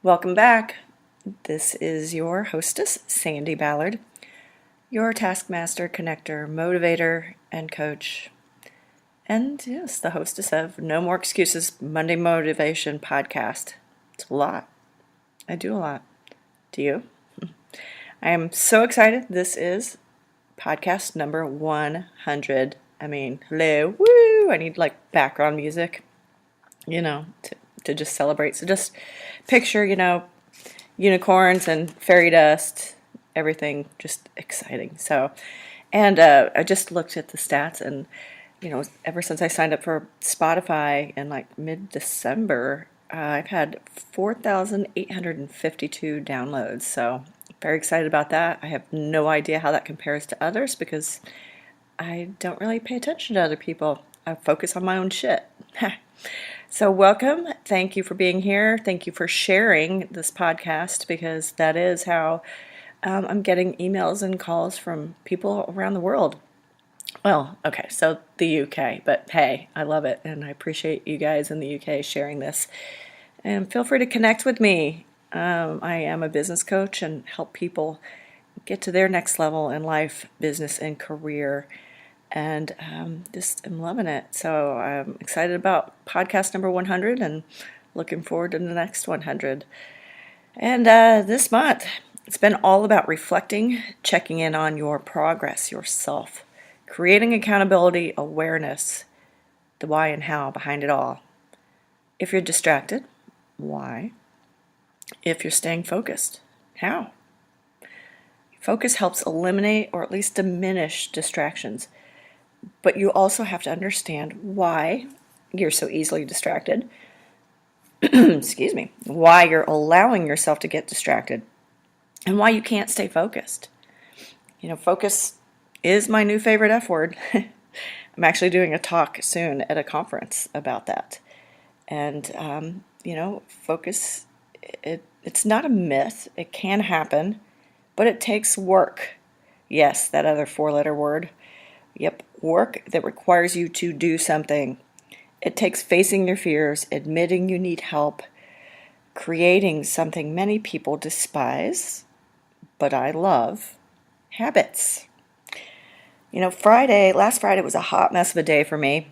Welcome back. This is your hostess, Sandi Ballard, your taskmaster, connector, motivator, and coach. And yes, the hostess of No More Excuses Monday Motivation podcast. It's a lot. I do a lot. Do you? I am so excited. This is podcast number 100. Hello, woo! I need background music, to just celebrate. So just picture, unicorns and fairy dust, everything just exciting. So, and I just looked at the stats, and ever since I signed up for Spotify in mid-December, I've had 4,852 downloads. So very excited about that. I have no idea how that compares to others because I don't really pay attention to other people. I focus on my own shit. So welcome. Thank you for being here. Thank you for sharing this podcast because that is how I'm getting emails and calls from people around the world. Well, okay, so the UK, but hey, I love it and I appreciate you guys in the UK sharing this. And feel free to connect with me. I am a business coach and help people get to their next level in life, business, and career. And just am loving it. So I'm excited about podcast number 100 and looking forward to the next 100. And this month, it's been all about reflecting, checking in on your progress, yourself, creating accountability, awareness, the why and how behind it all. If you're distracted, why? If you're staying focused, how? Focus helps eliminate or at least diminish distractions. But you also have to understand why you're so easily distracted. Excuse me. Why you're allowing yourself to get distracted. And why you can't stay focused. Focus is my new favorite F word. I'm actually doing a talk soon at a conference about that. And, focus, it's not a myth. It can happen, but it takes work. Yes, that other four-letter word. Yep, work that requires you to do something. It takes facing your fears, admitting you need help, creating something many people despise, but I love, habits. Last Friday was a hot mess of a day for me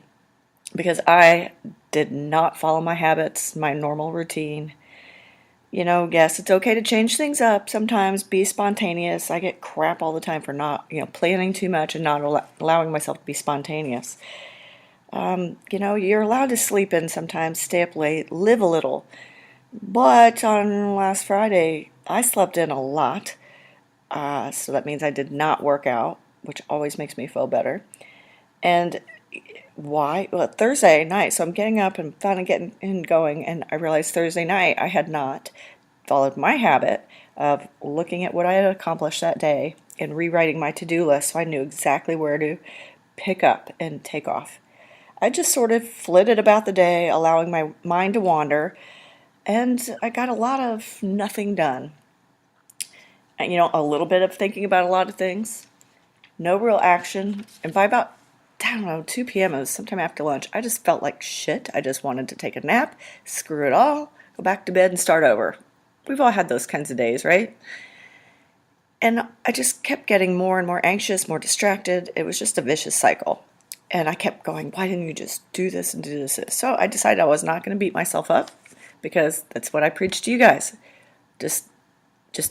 because I did not follow my habits, my normal routine. Yes, it's okay to change things up sometimes, be spontaneous. I get crap all the time for not, planning too much and not allowing myself to be spontaneous. You're allowed to sleep in sometimes, stay up late, live a little. But on last Friday, I slept in a lot. So that means I did not work out, which always makes me feel better. And why? Well, Thursday night, so I'm getting up and finally getting in going, and I realized Thursday night I had not followed my habit of looking at what I had accomplished that day and rewriting my to-do list so I knew exactly where to pick up and take off. I just sort of flitted about the day, allowing my mind to wander, and I got a lot of nothing done. And, a little bit of thinking about a lot of things, no real action, and by about 2 p.m., it was sometime after lunch, I just felt like shit. I just wanted to take a nap, screw it all, go back to bed and start over. We've all had those kinds of days, right? And I just kept getting more and more anxious, more distracted. It was just a vicious cycle. And I kept going, why didn't you just do this and do this? So I decided I was not going to beat myself up because that's what I preach to you guys. Just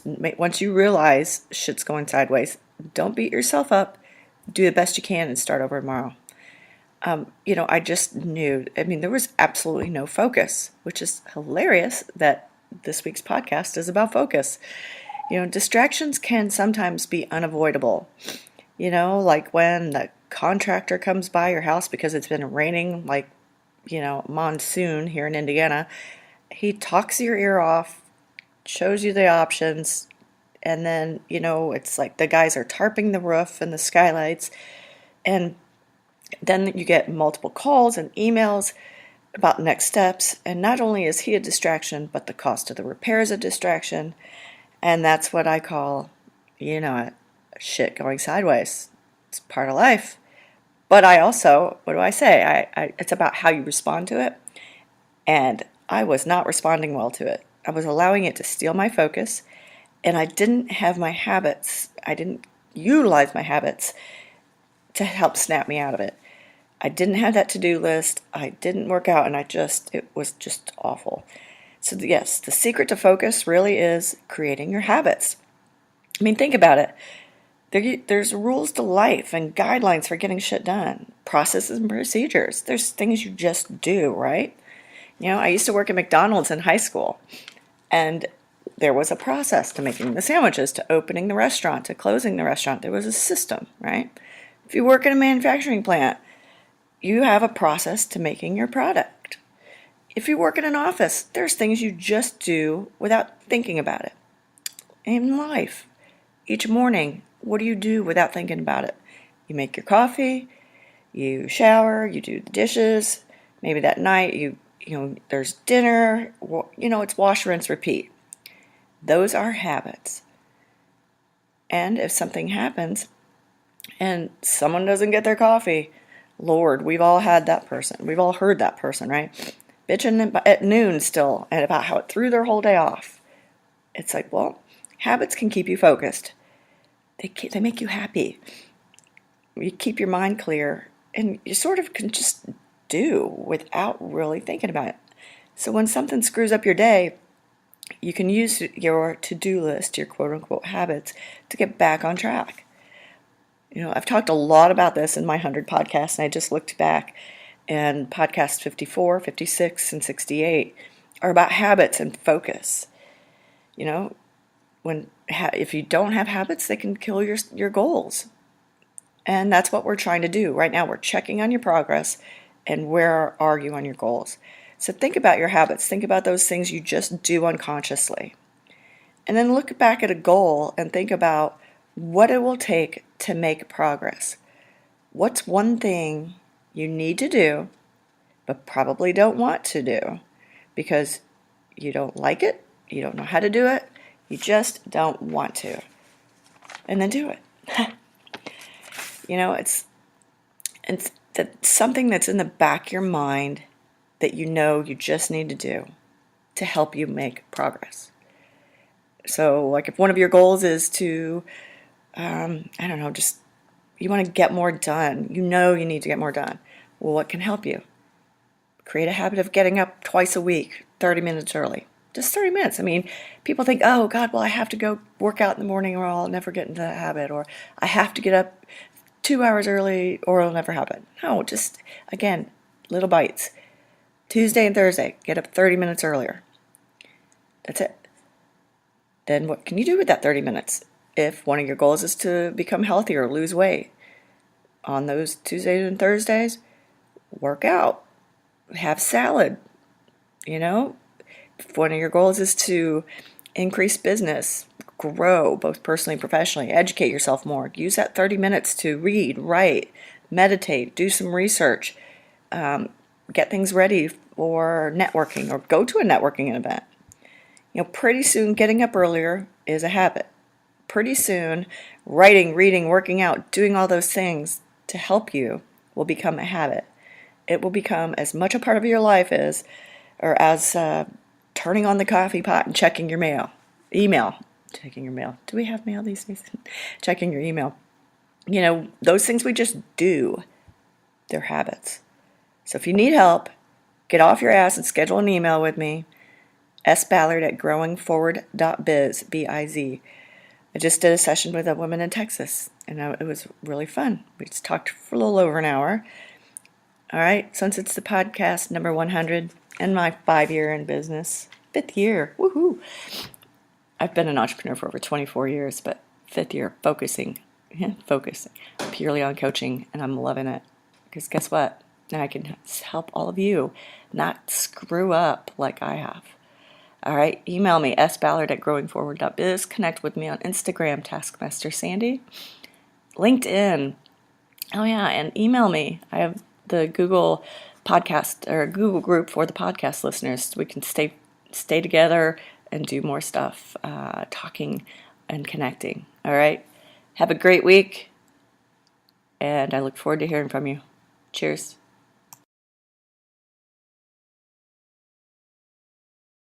once you realize shit's going sideways, don't beat yourself up. Do the best you can and start over tomorrow. I just knew, there was absolutely no focus, which is hilarious that this week's podcast is about focus. Distractions can sometimes be unavoidable. Like when the contractor comes by your house because it's been raining monsoon here in Indiana. He talks your ear off, shows you the options, and then, it's like the guys are tarping the roof and the skylights. And then you get multiple calls and emails about next steps. And not only is he a distraction, but the cost of the repair is a distraction. And that's what I call, shit going sideways. It's part of life. But I also, what do I say? It's about how you respond to it. And I was not responding well to it. I was allowing it to steal my focus, and I didn't have my habits. I didn't utilize my habits to help snap me out of it. I didn't have that to-do list. I didn't work out, and it was just awful. So yes, the secret to focus really is creating your habits. I mean, think about it. There's rules to life and guidelines for getting shit done, processes and procedures. There's things you just do, right? I used to work at McDonald's in high school, and there was a process to making the sandwiches, to opening the restaurant, to closing the restaurant. There was a system, right? If you work in a manufacturing plant, you have a process to making your product. If you work in an office, there's things you just do without thinking about it. In life, each morning, what do you do without thinking about it? You make your coffee, you shower, you do the dishes. Maybe that night there's dinner. It's wash, rinse, repeat. Those are habits. And if something happens and someone doesn't get their coffee, Lord, we've all had that person. We've all heard that person, right? Bitching at noon still and about how it threw their whole day off. It's like, well, habits can keep you focused. They make you happy. You keep your mind clear, and you sort of can just do without really thinking about it. So when something screws up your day, you can use your to-do list, your quote-unquote habits, to get back on track. I've talked a lot about this in my 100 podcasts, and I just looked back, and podcasts 54, 56, and 68 are about habits and focus. If you don't have habits, they can kill your goals. And that's what we're trying to do. Right now, we're checking on your progress and where are you on your goals. So think about your habits. Think about those things you just do unconsciously. And then look back at a goal and think about what it will take to make progress. What's one thing you need to do, but probably don't want to do because you don't like it, you don't know how to do it, you just don't want to. And then do it. It's something that's in the back of your mind that you just need to do to help you make progress. So, like if one of your goals is to, you want to get more done. You need to get more done. Well, what can help you? Create a habit of getting up twice a week, 30 minutes early. Just 30 minutes. I mean, people think, oh, God, well, I have to go work out in the morning or I'll never get into that habit. Or I have to get up 2 hours early or it'll never happen. No, just, again, little bites. Tuesday and Thursday, get up 30 minutes earlier. That's it. Then what can you do with that 30 minutes? If one of your goals is to become healthier, lose weight, on those Tuesdays and Thursdays, work out, have salad, If one of your goals is to increase business, grow both personally and professionally, educate yourself more, use that 30 minutes to read, write, meditate, do some research, get things ready for networking or go to a networking event. Pretty soon getting up earlier is a habit. Pretty soon writing, reading, working out, doing all those things to help you will become a habit. It will become as much a part of your life as turning on the coffee pot and checking your checking your mail. Do we have mail these days? Checking your email. Those things we just do, they're habits. So if you need help, get off your ass and schedule an email with me, sballard@growingforward.biz, B-I-Z. I just did a session with a woman in Texas, and it was really fun. We just talked for a little over an hour. All right, since it's the podcast number 100 and my 5-year in business, 5th year, woohoo! I've been an entrepreneur for over 24 years, but 5th year focusing purely on coaching, and I'm loving it. Because guess what? Now I can help all of you not screw up like I have. All right, email me, sballard@growingforward.biz. Connect with me on Instagram, Taskmaster Sandi. LinkedIn. Oh, yeah, and email me. I have the Google podcast or Google group for the podcast listeners. We can stay together and do more stuff, talking and connecting. All right, have a great week, and I look forward to hearing from you. Cheers.